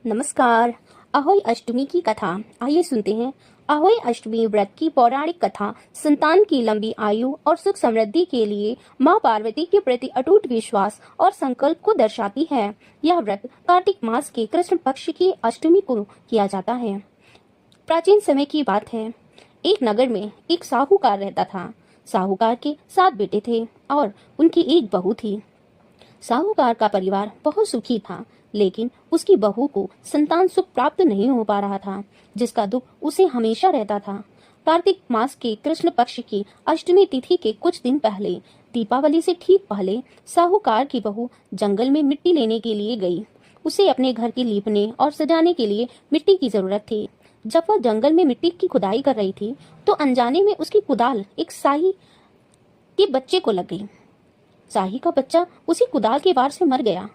नमस्कार। अहोई अष्टमी की कथा आइए सुनते हैं। अहोई अष्टमी व्रत की पौराणिक कथा संतान की लंबी आयु और सुख समृद्धि के लिए मां पार्वती के प्रति अटूट विश्वास और संकल्प को दर्शाती है। यह व्रत कार्तिक मास के कृष्ण पक्ष की अष्टमी को किया जाता है। प्राचीन समय की बात है। एक नगर में एक साहूकार रहता था। साहूकार के 7 बेटे थे और उनकी एक बहू थी। साहूकार का परिवार बहुत सुखी था, लेकिन उसकी बहू को संतान सुख प्राप्त नहीं हो पा रहा था, जिसका दुख उसे हमेशा रहता था। कार्तिक मास के कृष्ण पक्ष की अष्टमी तिथि के कुछ दिन पहले, दीपावली से ठीक पहले, साहूकार की बहू जंगल में मिट्टी लेने के लिए गई। उसे अपने घर के लीपने और सजाने के लिए मिट्टी की जरूरत थी। जब वह जंगल में मिट्टी की खुदाई कर रही थी, तो अनजाने में उसकी कुदाल एक साही के बच्चे को लग गई। साही का बच्चा उसी कुदाल के वार से मर गया।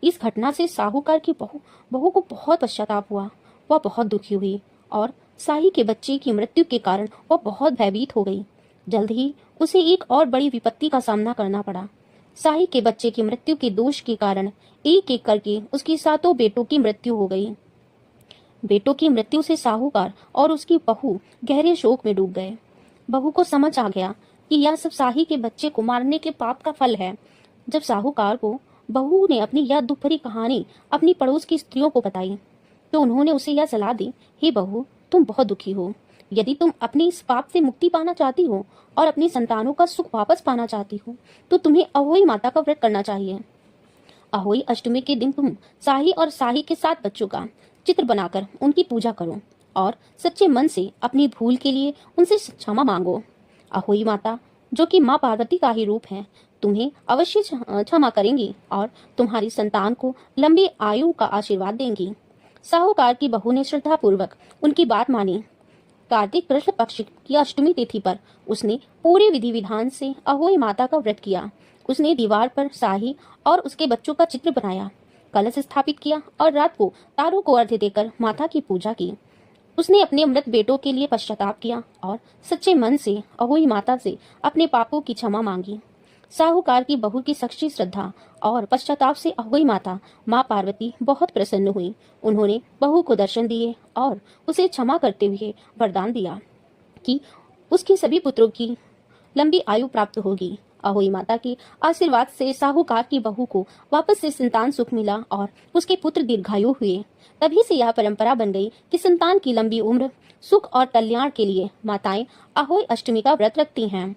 इस घटना से साहूकार की बहू को बहुत पश्चाताप हुआ। वह बहुत दुखी हुई और साही के बच्चे की मृत्यु के कारण वह बहुत भयभीत हो गई। जल्द ही उसे एक और बड़ी विपत्ति का सामना करना पड़ा। साही के बच्चे की मृत्यु के दोष के कारण एक एक करके उसकी 7 बेटों की मृत्यु हो गई। बेटों की मृत्यु से साहूकार और उसकी बहू गहरे शोक में डूब गए। बहू को समझ आ गया कि यह सब साही के बच्चे को मारने के पाप का फल है। जब साहूकार को बहू ने अपनी यह दुख भरी कहानी अपनी पड़ोस की स्त्रियों को बताई, तो उन्होंने उसे यह सलाह दी, हे बहू, तुम बहुत दुखी हो। यदि तुम अपनी इस पाप से मुक्ति पाना चाहती हो और अपनी संतानों का सुख वापस पाना चाहती हो, तो तुम्हें अहोई माता का व्रत करना चाहिए। अहोई अष्टमी के दिन तुम साही और साही के 7 बच्चों का चित्र बनाकर उनकी पूजा करो और सच्चे मन से अपनी भूल के लिए उनसे क्षमा मांगो। अहोई माता, जो कि माँ पार्वती का ही रूप है, तुम्हें अवश्य क्षमा करेंगी और तुम्हारी संतान को लंबी आयु का आशीर्वाद देंगी। साहूकार की बहू ने श्रद्धा पूर्वक उनकी बात मानी। कार्तिक कृष्ण पक्ष की अष्टमी तिथि पर उसने पूरे विधि विधान से अहोई माता का व्रत किया। उसने दीवार पर साही और उसके बच्चों का चित्र बनाया, कलश स्थापित किया और रात को तारों को अर्घ्य देकर माता की पूजा की। उसने अपने मृत बेटों के लिए पश्चाताप किया और सच्चे मन से अहोई माता से अपने पापों की क्षमा मांगी। साहूकार की बहू की सच्ची श्रद्धा और पश्चाताप से अहोई माता माँ पार्वती बहुत प्रसन्न हुई। उन्होंने बहू को दर्शन दिए और उसे क्षमा करते हुए वरदान दिया कि उसके सभी पुत्रों की लंबी आयु प्राप्त होगी। अहोई माता के आशीर्वाद से साहूकार की बहू को वापस से संतान सुख मिला और उसके पुत्र दीर्घायु हुए। तभी से यह परंपरा बन गई कि संतान की लंबी उम्र, सुख और कल्याण के लिए माताएं अहोई अष्टमी का व्रत रखती हैं।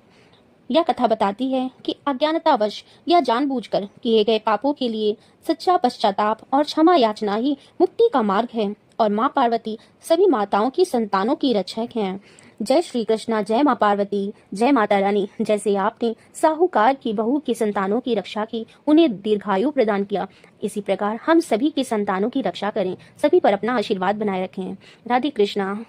यह कथा बताती है कि अज्ञानतावश या जानबूझकर किए गए पापों के लिए सच्चा पश्चाताप और क्षमा याचना ही मुक्ति का मार्ग है और माँ पार्वती सभी माताओं की संतानों की रक्षक हैं। जय श्री कृष्णा, जय माँ पार्वती, जय माता रानी। जैसे आपने साहूकार की बहू की संतानों की रक्षा की, उन्हें दीर्घायु प्रदान किया, इसी प्रकार हम सभी की संतानों की रक्षा करें, सभी पर अपना आशीर्वाद बनाए रखें। राधे कृष्णा।